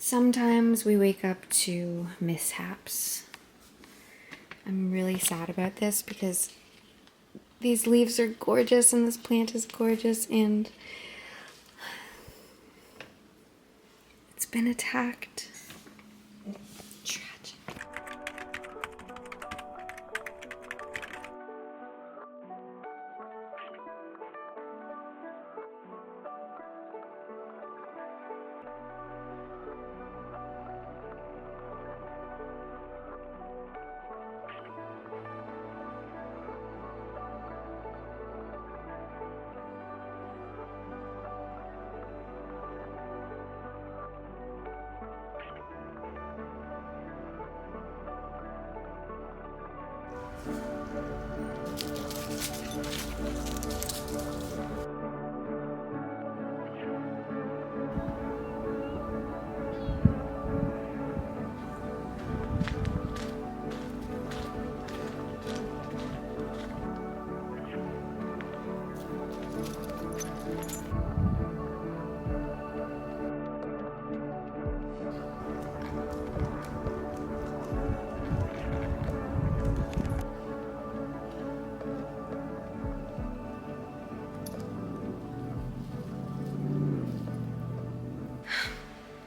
Sometimes we wake up to mishaps. I'm really sad about this because these leaves are gorgeous and this plant is gorgeous and it's been attacked. Tragic.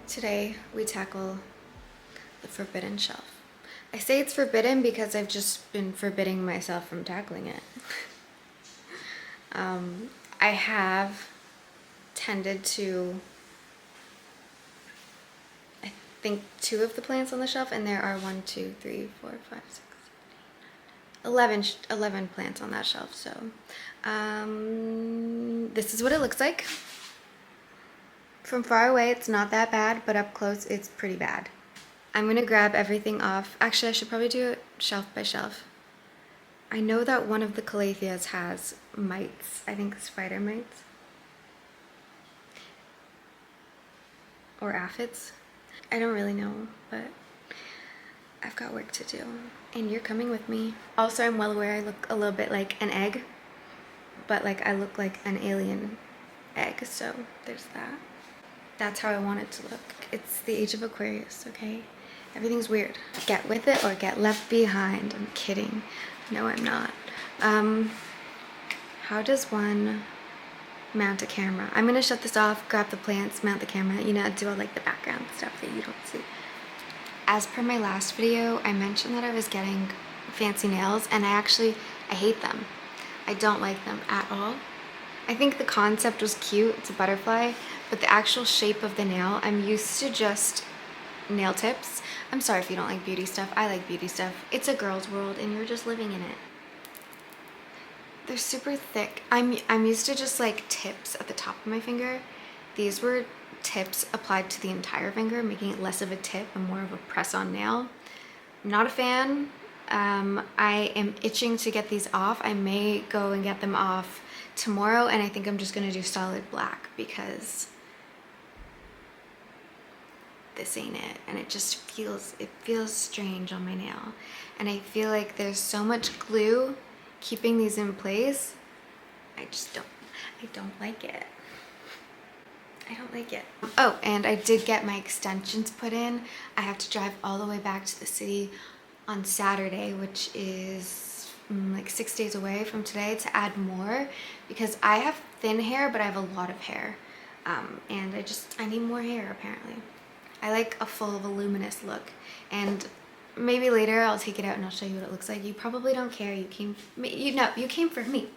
Today we tackle the forbidden shelf. I say it's forbidden because I've just been forbidding myself from tackling it. I have tended to, I think, 2 of the plants on the shelf, and there are 1, 2, 3, 4, 5, 6, 7, 8, 11 plants on that shelf. So this is what it looks like. From far away, it's not that bad, but up close, it's pretty bad. I'm gonna grab everything off. Actually, I should probably do it shelf by shelf. I know that one of the calatheas has mites. I think spider mites. Or aphids. I don't really know, but I've got work to do. And you're coming with me. Also, I'm well aware I look a little bit like an egg, but like I look like an alien egg, so there's that. That's how I want it to look. It's the age of Aquarius, okay? Everything's weird. Get with it or get left behind. I'm kidding. No, I'm not. How does one mount a camera? I'm gonna shut this off, grab the plants, mount the camera, you know, do all like the background stuff that you don't see. As per my last video, I mentioned that I was getting fancy nails, and I hate them. I don't like them at all. I think the concept was cute, it's a butterfly, but the actual shape of the nail, I'm used to just nail tips. I'm sorry if you don't like beauty stuff, I like beauty stuff. It's a girl's world and you're just living in it. They're super thick. I'm used to just like tips at the top of my finger. These were tips applied to the entire finger, making it less of a tip and more of a press-on nail. I'm not a fan. I am itching to get these off. I may go and get them off tomorrow, and I think I'm just gonna do solid black because this ain't it, and it just feels strange on my nail, and I feel like there's so much glue keeping these in place. I don't like it. I don't like it. Oh, and I did get my extensions put in. I have to drive all the way back to the city on Saturday, which is like 6 days away from today, to add more because I have thin hair, but I have a lot of hair. And I need more hair apparently. I like a full voluminous look, and maybe later I'll take it out and I'll show you what it looks like. You probably don't care. You came for me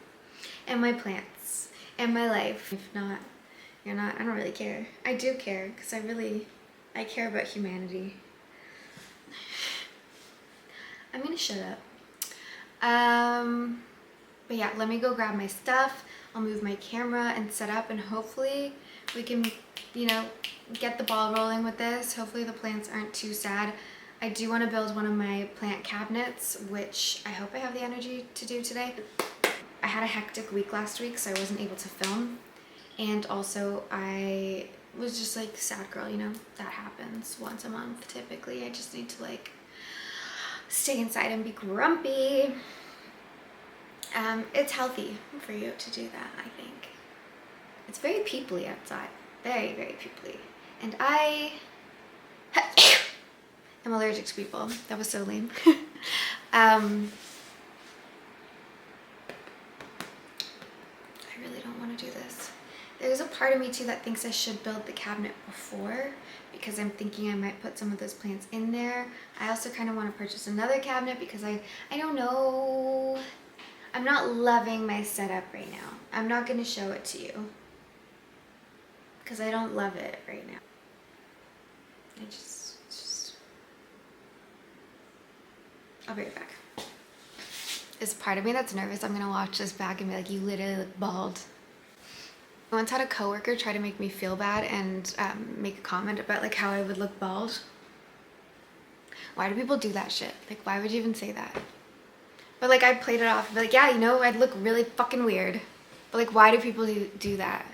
and my plants and my life. If not, you're not. I don't really care. I do care because I care about humanity. I'm gonna shut up. But yeah, let me go grab my stuff. I'll move my camera and set up, and hopefully we can, you know, get the ball rolling with this. Hopefully the plants aren't too sad. I do want to build one of my plant cabinets, which I hope I have the energy to do today. I had a hectic week last week, so I wasn't able to film. And also I was just like sad girl, you know, that happens once a month typically. I just need to like stay inside and be grumpy. It's healthy for you to do that, I think. It's very peoply outside. Very, very peoply. And I I'm allergic to people. That was so lame. I really don't want to do this. There's a part of me too that thinks I should build the cabinet before, because I'm thinking I might put some of those plants in there. I also kind of want to purchase another cabinet because I don't know. I'm not loving my setup right now. I'm not going to show it to you because I don't love it right now. I'll be right back. There's part of me that's nervous. I'm gonna watch this back and be like, you literally look bald. I once had a coworker try to make me feel bad and make a comment about like how I would look bald. Why do people do that shit? Like, why would you even say that? But like, I played it off and be like, yeah, you know, I'd look really fucking weird. But like, why do people do that?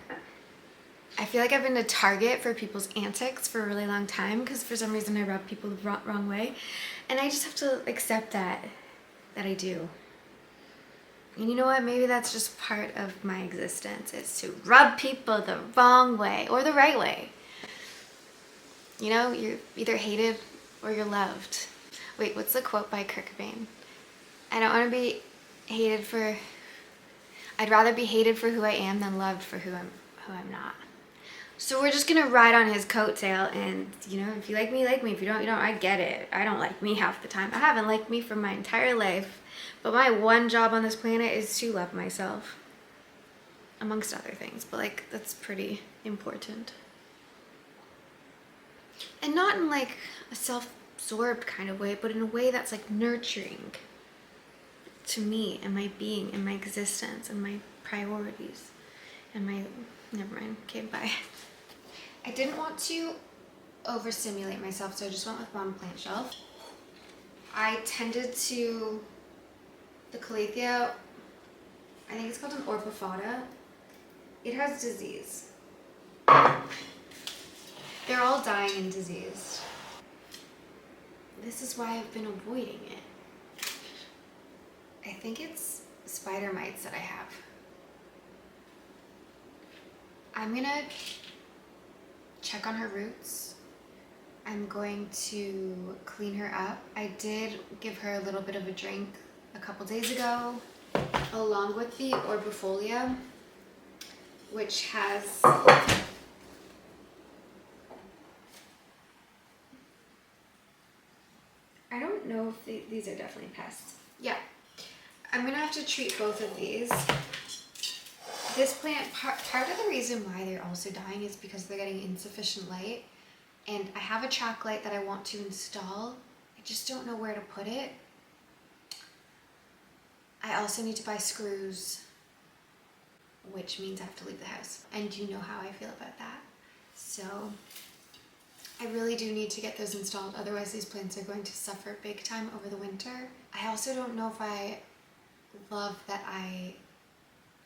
I feel like I've been a target for people's antics for a really long time because for some reason I rub people the wrong way. And I just have to accept that I do. And you know what? Maybe that's just part of my existence, is to rub people the wrong way or the right way. You know, you're either hated or you're loved. Wait, what's the quote by Kurt Cobain? I don't want to be hated for... I'd rather be hated for who I am than loved for who I'm not. So we're just gonna ride on his coattail, and you know, if you like me, If you don't, you don't. I get it. I don't like me half the time. I haven't liked me for my entire life. But my one job on this planet is to love myself. Amongst other things. But like, that's pretty important. And not in like a self-absorbed kind of way, but in a way that's like nurturing to me and my being and my existence and my priorities and my... Never mind. Okay, bye. I didn't want to overstimulate myself, so I just went with one plant shelf. I tended to the Calathea, I think it's called an Orpifata. It has disease. They're all dying and diseased. This is why I've been avoiding it. I think it's spider mites that I have. I'm gonna check on her roots. I'm going to clean her up. I did give her a little bit of a drink a couple days ago, along with the Orbifolia, which has... I don't know if these are definitely pests. Yeah. I'm gonna have to treat both of these. This plant, part of the reason why they're also dying is because they're getting insufficient light. And I have a track light that I want to install. I just don't know where to put it. I also need to buy screws, which means I have to leave the house. And you know how I feel about that. So I really do need to get those installed. Otherwise these plants are going to suffer big time over the winter. I also don't know if I love that I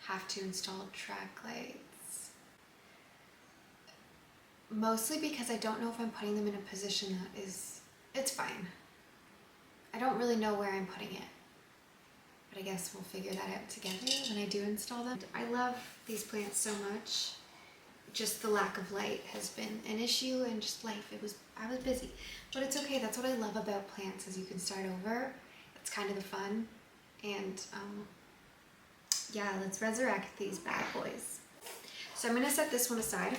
have to install track lights. Mostly because I don't know if I'm putting them in a position that is... It's fine. I don't really know where I'm putting it. But I guess we'll figure that out together when I do install them. I love these plants so much. Just the lack of light has been an issue, and just life. I was busy. But it's okay. That's what I love about plants, is you can start over. It's kind of the fun. And yeah, let's resurrect these bad boys. So I'm gonna set this one aside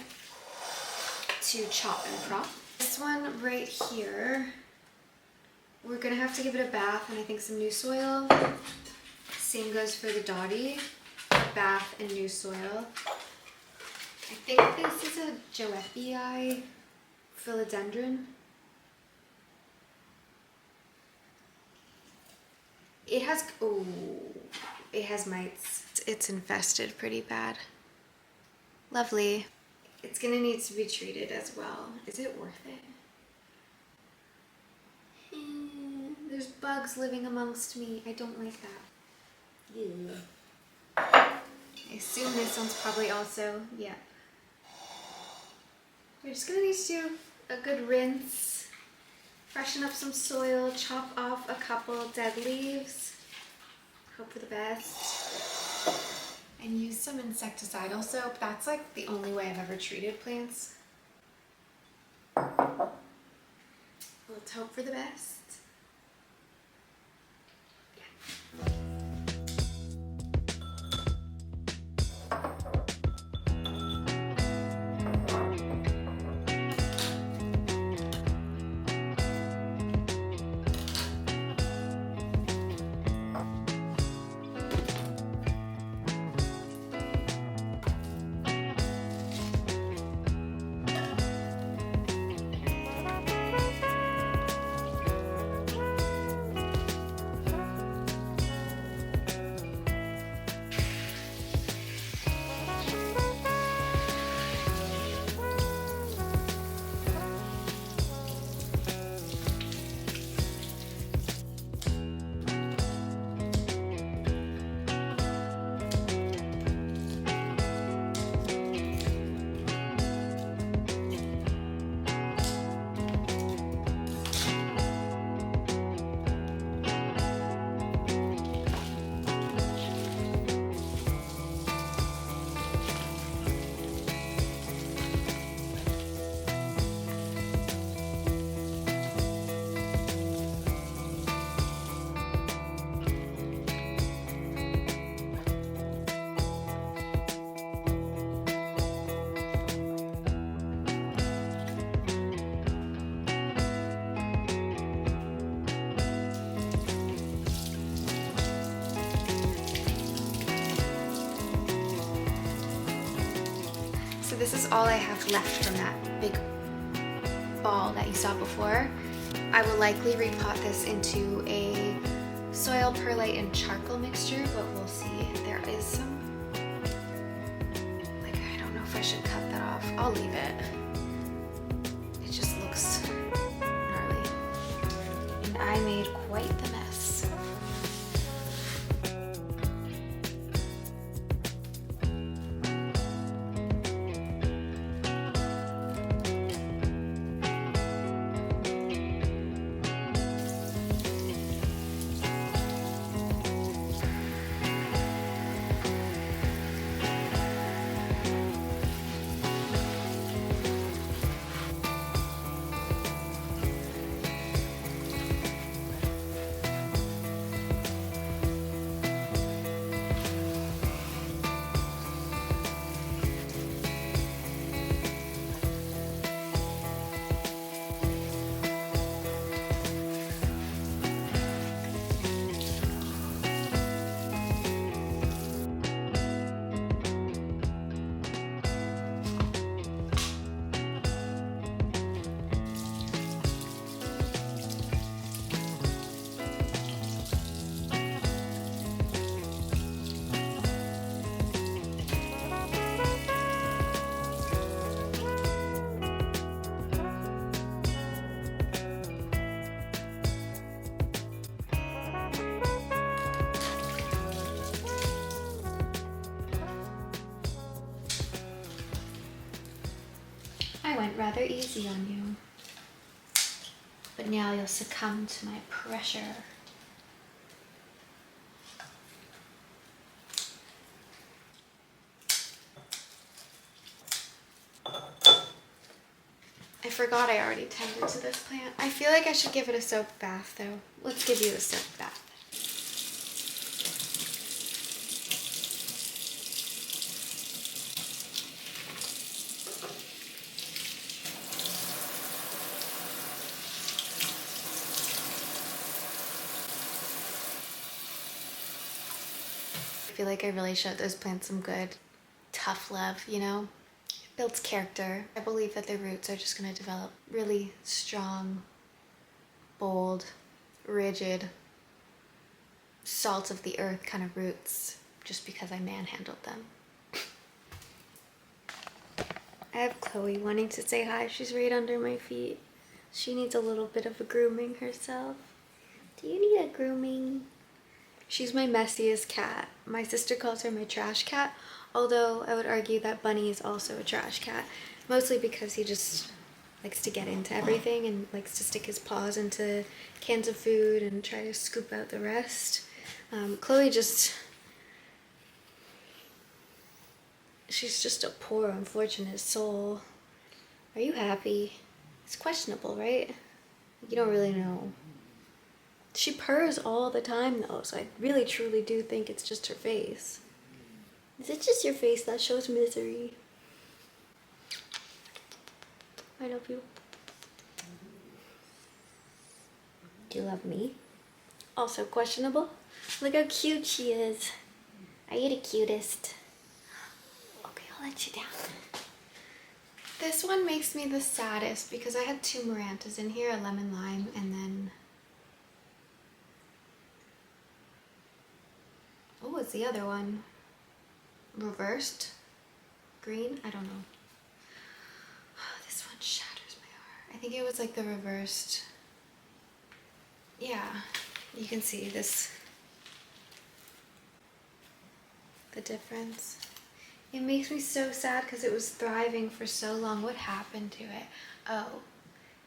to chop and prop. This one right here, we're gonna have to give it a bath and I think some new soil. Same goes for the dotty, bath and new soil. I think this is a Joephii philodendron. It has, oh, it has mites. It's infested pretty bad. Lovely. It's gonna need to be treated as well. Is it worth it? There's bugs living amongst me. I don't like that. Yeah. I assume this one's probably also, yeah. We're just gonna need to do a good rinse, freshen up some soil, chop off a couple dead leaves, hope for the best, and use some insecticidal soap. That's like the only way I've ever treated plants. let's hope for the best. So this is all I have left from that big ball that you saw before. I will likely repot this into a soil, perlite, and charcoal mixture, but we'll see. There is some, like, I don't know if I should cut that off. I'll leave it. It just looks gnarly. And I made quite the mess. I went rather easy on you, but now you'll succumb to my pressure. I forgot I already tended to this plant. I feel like I should give it a soap bath though. Let's give you a soap bath. I feel like I really showed those plants some good, tough love, you know? It builds character. I believe that their roots are just gonna develop really strong, bold, rigid, salt of the earth kind of roots just because I manhandled them. I have Chloe wanting to say hi. She's right under my feet. She needs a little bit of a grooming herself. Do you need a grooming? She's my messiest cat. My sister calls her my trash cat, although I would argue that Bunny is also a trash cat, mostly because he just likes to get into everything and likes to stick his paws into cans of food and try to scoop out the rest. Chloe she's just a poor, unfortunate soul. Are you happy? It's questionable, right? You don't really know. She purrs all the time though, so I really truly do think it's just her face. Is it just your face that shows misery? I love you. Do you love me? Also questionable. Look how cute she is. Are you the cutest? Okay, I'll let you down. This one makes me the saddest because I had 2 Marantas in here, a lemon lime, and then... oh, what's the other one? Reversed? Green? I don't know. This one shatters my heart. I think it was like the reversed... yeah, you can see this, the difference. It makes me so sad because it was thriving for so long. What happened to it? Oh,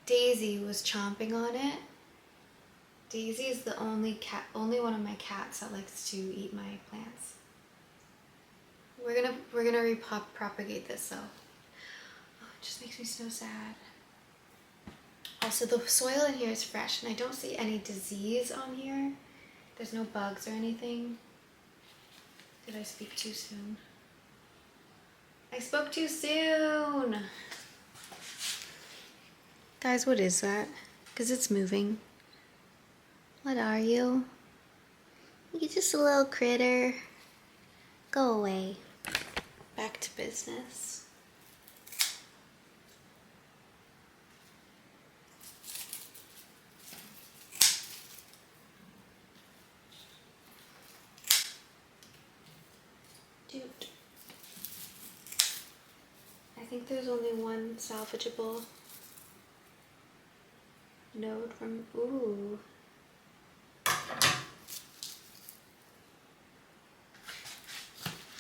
Daisy was chomping on it. Daisy is the only one of my cats that likes to eat my plants. We're gonna repropagate this though. Oh, it just makes me so sad. Also, the soil in here is fresh and I don't see any disease on here. There's no bugs or anything. Did I speak too soon? I spoke too soon! Guys, what is that? Because it's moving. What are you? You're just a little critter. Go away. Back to business. Dude. I think there's only one salvageable node from... ooh.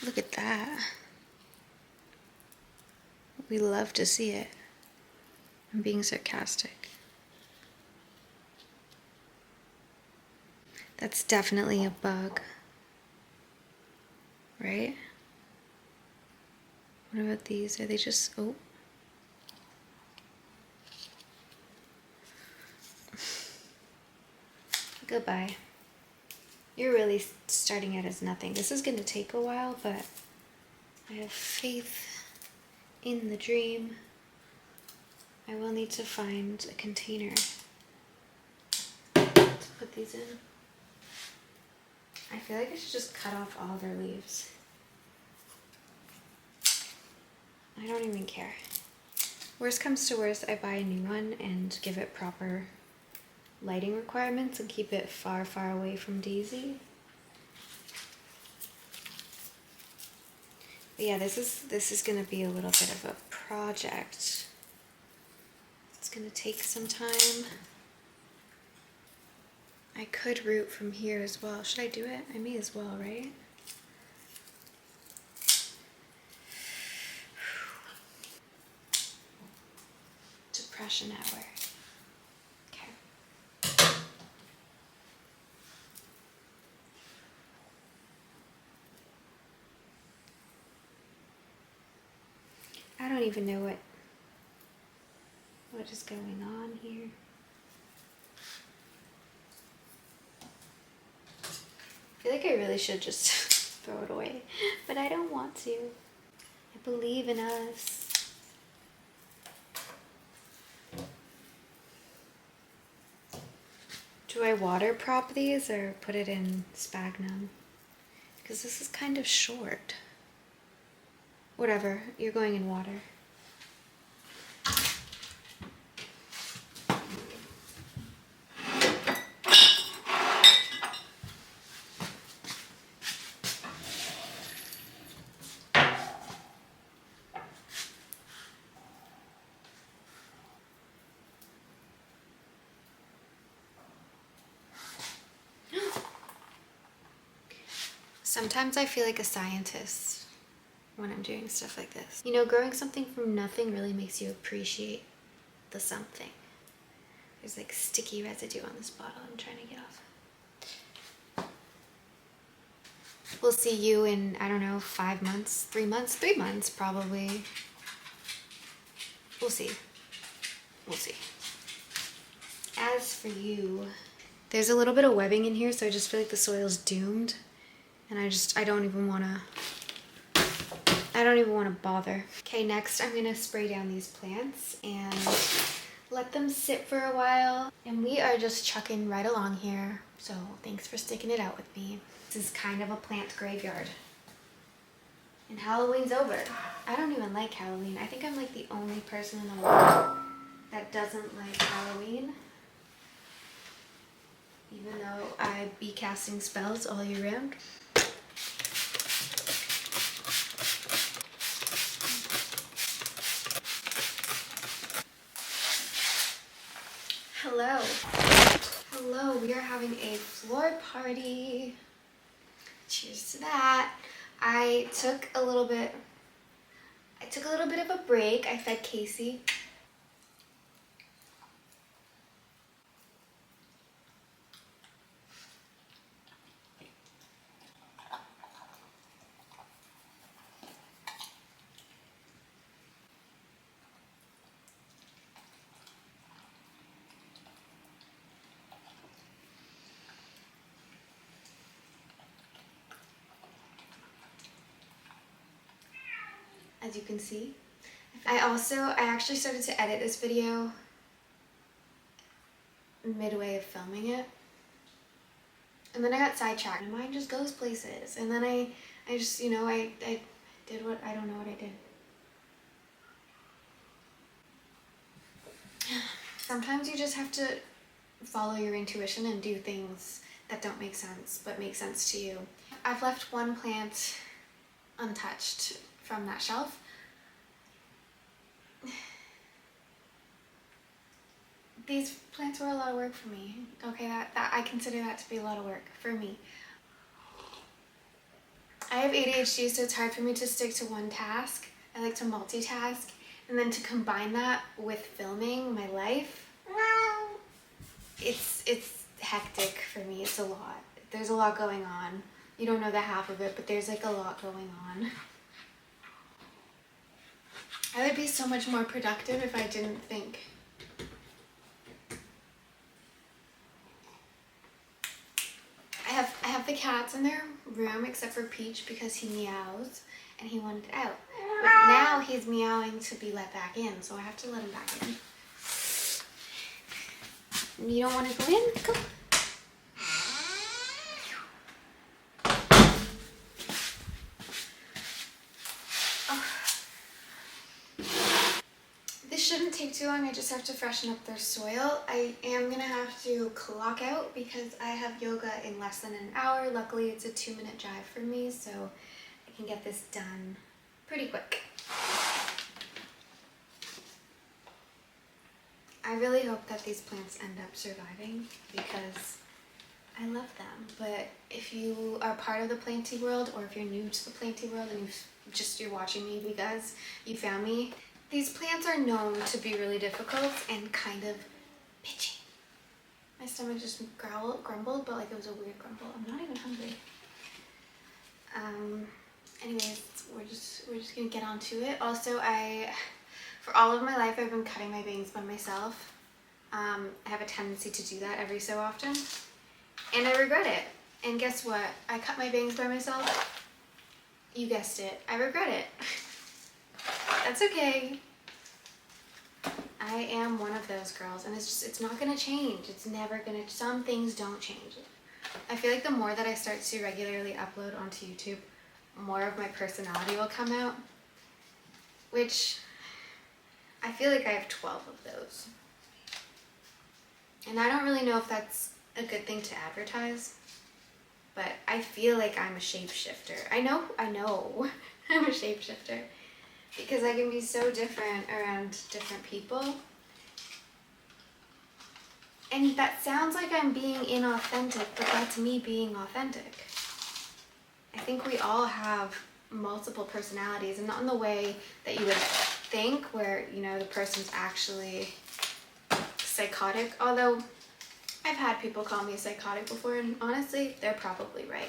Look at that. We love to see it. I'm being sarcastic. That's definitely a bug. Right? What about these? Are they just... oh. Goodbye. You're really starting out as nothing. This is going to take a while, but I have faith in the dream. I will need to find a container to put these in. I feel like I should just cut off all their leaves. I don't even care. Worst comes to worst, I buy a new one and give it proper lighting requirements and keep it far, far away from Daisy. But yeah, this is gonna be a little bit of a project. It's gonna take some time. I could root from here as well. Should I do it? I may as well, right? Depression at work. I don't even know what is going on here. I feel like I really should just throw it away, but I don't want to. I believe in us. Do I water prop these or put it in sphagnum? Because this is kind of short. Whatever, you're going in water. Sometimes I feel like a scientist when I'm doing stuff like this. You know, growing something from nothing really makes you appreciate the something. There's like sticky residue on this bottle I'm trying to get off. We'll see you in, I don't know, 5 months, 3 months, 3 months probably. We'll see. We'll see. for you. There's a little bit of webbing in here, so I just feel like the soil's doomed. And I don't even wanna bother. Okay, next I'm gonna spray down these plants and let them sit for a while. And we are just chucking right along here. So thanks for sticking it out with me. This is kind of a plant graveyard. And Halloween's over. I don't even like Halloween. I think I'm like the only person in the world that doesn't like Halloween. Even though I be casting spells all year round. Hello. Hello, we are having a floor party. Cheers to that. I took a little bit of a break. I fed Casey. As you can see. I actually started to edit this video midway of filming it. And then I got sidetracked. My mind just goes places. And then I just, you know, I did what, I don't know what I did. Sometimes you just have to follow your intuition and do things that don't make sense, but make sense to you. I've left one plant untouched from that shelf. These plants were a lot of work for me. Okay, that I consider that to be a lot of work for me. I have ADHD, so it's hard for me to stick to one task. I like to multitask, and then to combine that with filming my life, it's hectic for me. It's a lot. There's a lot going on. You don't know the half of it, but there's like a lot going on. I would be so much more productive if I didn't think. I have the cats in their room except for Peach because he meows and he wanted out. But now he's meowing to be let back in, so I have to let him back in. You don't want to go in? Go. Shouldn't take too long. I just have to freshen up their soil. I am gonna have to clock out because I have yoga in less than an hour. Luckily it's a 2-minute drive for me, so I can get this done pretty quick. I really hope that these plants end up surviving because I love them. But if you are part of the planting world, or if you're new to the planting world and you're watching me because you found me, these plants are known to be really difficult and kind of bitchy. My stomach just grumbled, but like it was a weird grumble. I'm not even hungry. Anyways, we're just gonna get on to it. Also, for all of my life, I've been cutting my bangs by myself. I have a tendency to do that every so often, and I regret it. And guess what? I cut my bangs by myself. You guessed it. I regret it. That's okay. I am one of those girls, and it's not gonna change. It's never gonna, some things don't change. I feel like the more that I start to regularly upload onto YouTube, more of my personality will come out, which I feel like I have 12 of those. And I don't really know if that's a good thing to advertise, but I feel like I'm a shapeshifter. I know I'm a shapeshifter. Because I can be so different around different people. And that sounds like I'm being inauthentic, but that's me being authentic. I think we all have multiple personalities, and not in the way that you would think, where, you know, the person's actually psychotic. Although I've had people call me psychotic before, and honestly, they're probably right.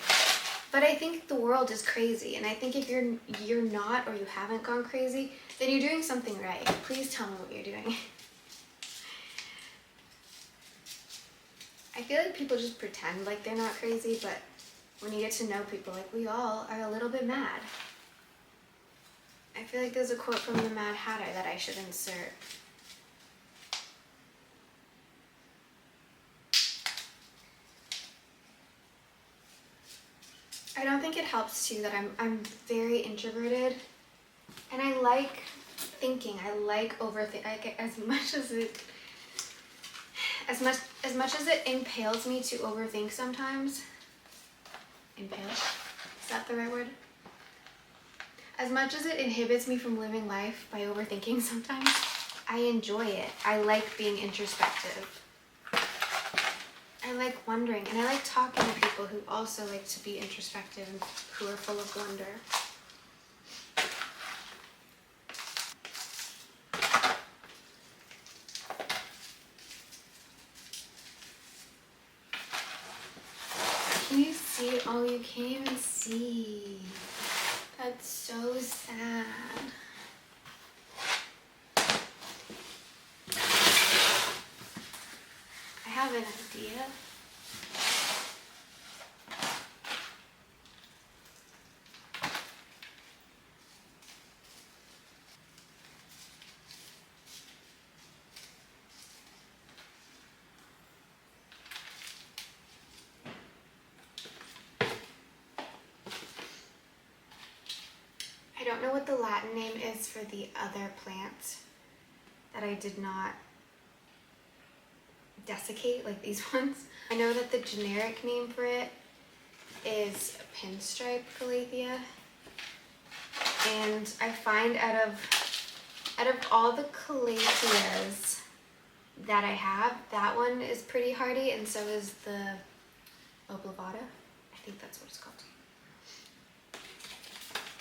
But I think the world is crazy, and I think if you're not, or you haven't gone crazy, then you're doing something right. Please tell me what you're doing. I feel like people just pretend like they're not crazy, but when you get to know people, like we all are a little bit mad. I feel like there's a quote from the Mad Hatter that I should insert. I don't think it helps too that I'm very introverted, and I like thinking. I like overthinking. As much as it impales me to overthink sometimes. Impale? Is that the right word? As much as it inhibits me from living life by overthinking sometimes, I enjoy it. I like being introspective. I like wondering, and I like talking to people who also like to be introspective and who are full of wonder. Can you see it? Oh, you can't even see. That's so sad. I have an idea. I don't know what the Latin name is for the other plant that I did not desiccate, like these ones. I know that the generic name for it is pinstripe calathea, and I find out of all the calatheas that I have, that one is pretty hardy, and so is the oblivata. I think that's what it's called.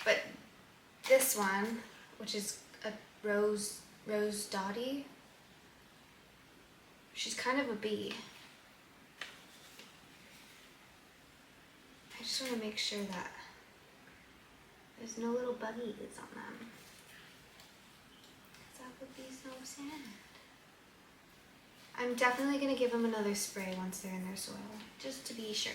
But this one, which is a rose dotty, she's kind of a bee. I just want to make sure that there's no little buggies on them, because that would be so sad. I'm definitely going to give them another spray once they're in their soil, just to be sure.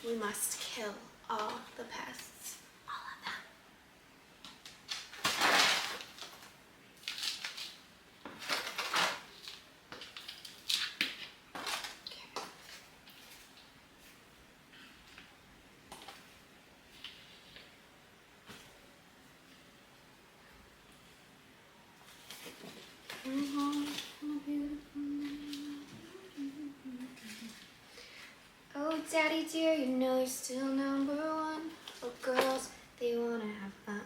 We must kill all the pests. All of them. Oh, daddy dear, you know you're still number one. Oh, girls, they wanna have fun.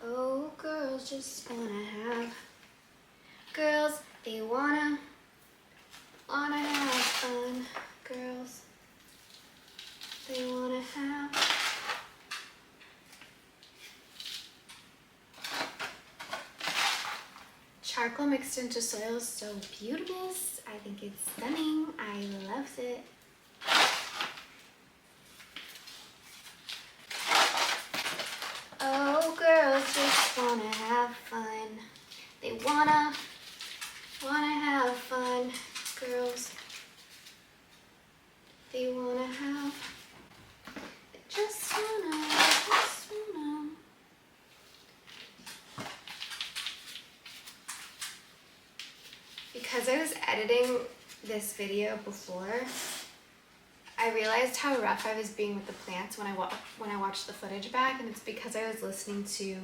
Oh, girls just wanna have. Girls, they wanna have fun. Girls, they wanna have. Charcoal mixed into soil is so beautiful. I think it's stunning. I love it. Oh, girls just wanna have fun. They wanna have fun. Girls, they wanna have. They just wanna. Because I was editing this video before, I realized how rough I was being with the plants when I watched the footage back, and it's because I was listening to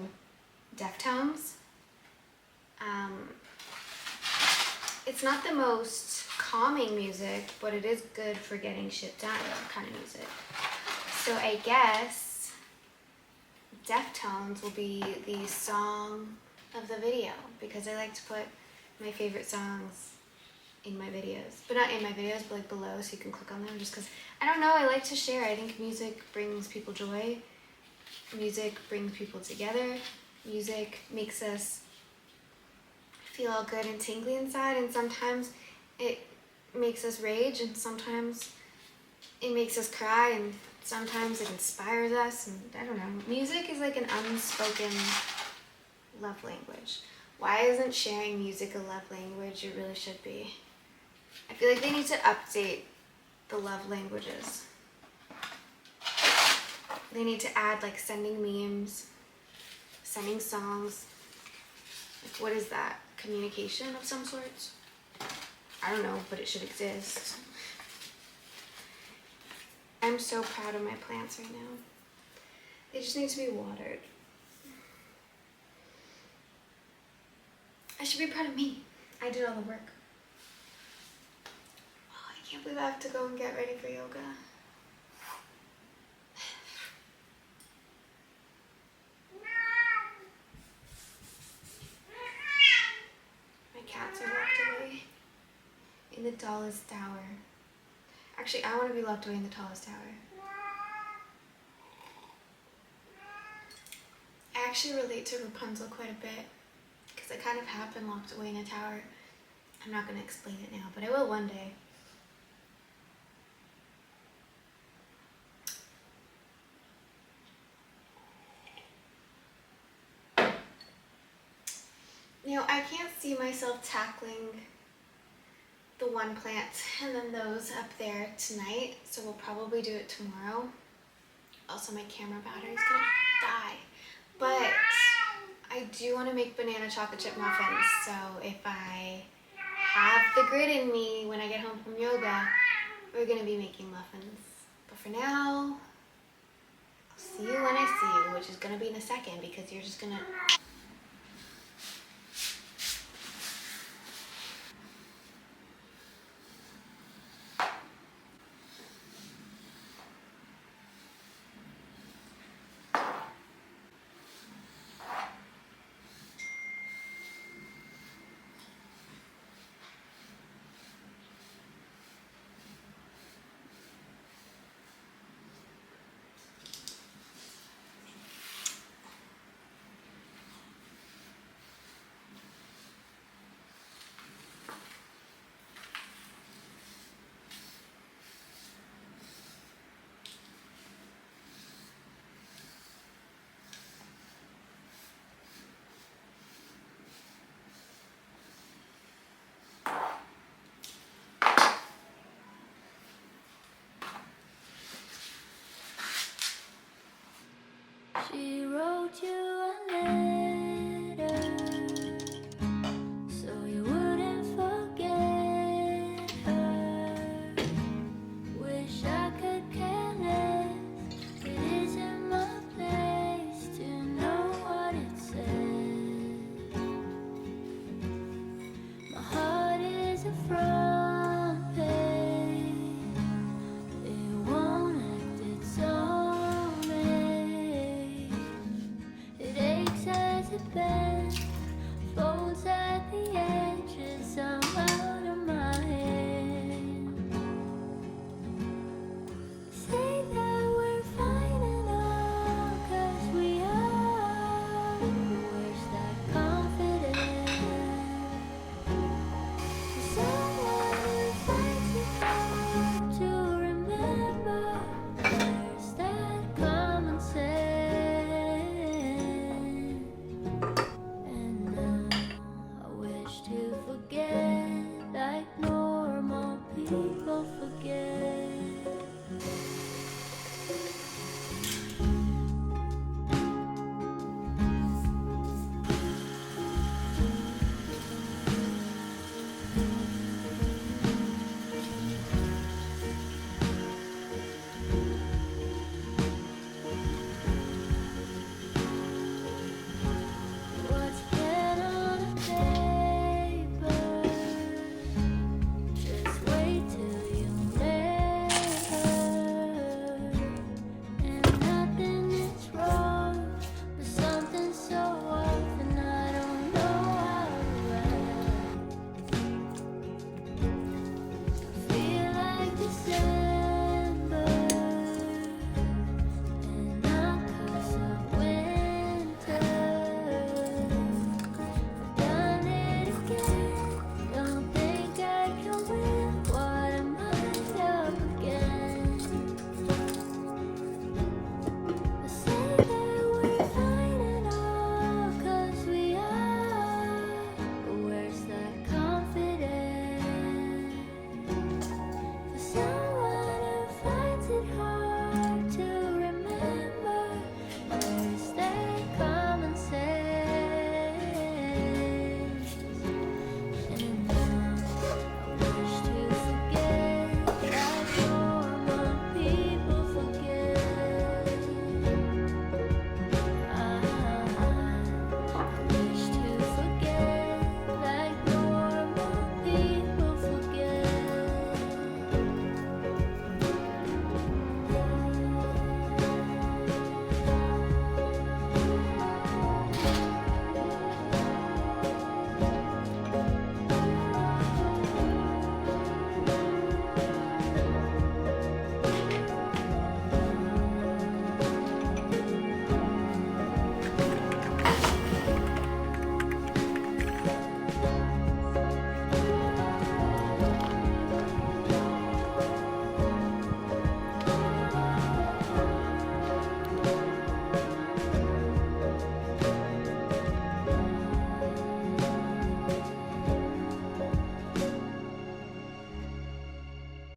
Deftones. It's not the most calming music, but it is good for getting shit done kind of music. So I guess Deftones will be the song of the video, because I like to put my favorite songs in my videos, but not in my videos, but like below, so you can click on them, just because, I don't know, I like to share. I think music brings people joy. Music brings people together. Music makes us feel all good and tingly inside, and sometimes it makes us rage, and sometimes it makes us cry, and sometimes it inspires us, and I don't know. Music is like an unspoken love language. Why isn't sharing music a love language? It really should be. I feel like they need to update the love languages. They need to add like sending memes, sending songs. Like, what is that? Communication of some sorts? I don't know, but it should exist. I'm so proud of my plants right now. They just need to be watered. I should be proud of me. I did all the work. Oh, I can't believe I have to go and get ready for yoga. My cats are locked away in the tallest tower. Actually, I want to be locked away in the tallest tower. I actually relate to Rapunzel quite a bit because I kind of have been locked away in a tower. I'm not going to explain it now, but I will one day. You know, I can't see myself tackling the one plant and then those up there tonight, so we'll probably do it tomorrow. Also, my camera battery's gonna die. But I do want to make banana chocolate chip muffins, so if I have the grit in me when I get home from yoga, we're gonna be making muffins. But for now, I'll see you when I see you, which is gonna be in a second because you're just gonna... She wrote you a letter so you wouldn't forget her. Wish I could care less. It isn't my place to know what it says. My heart is a front page. It won't act its own way. It aches as a bed.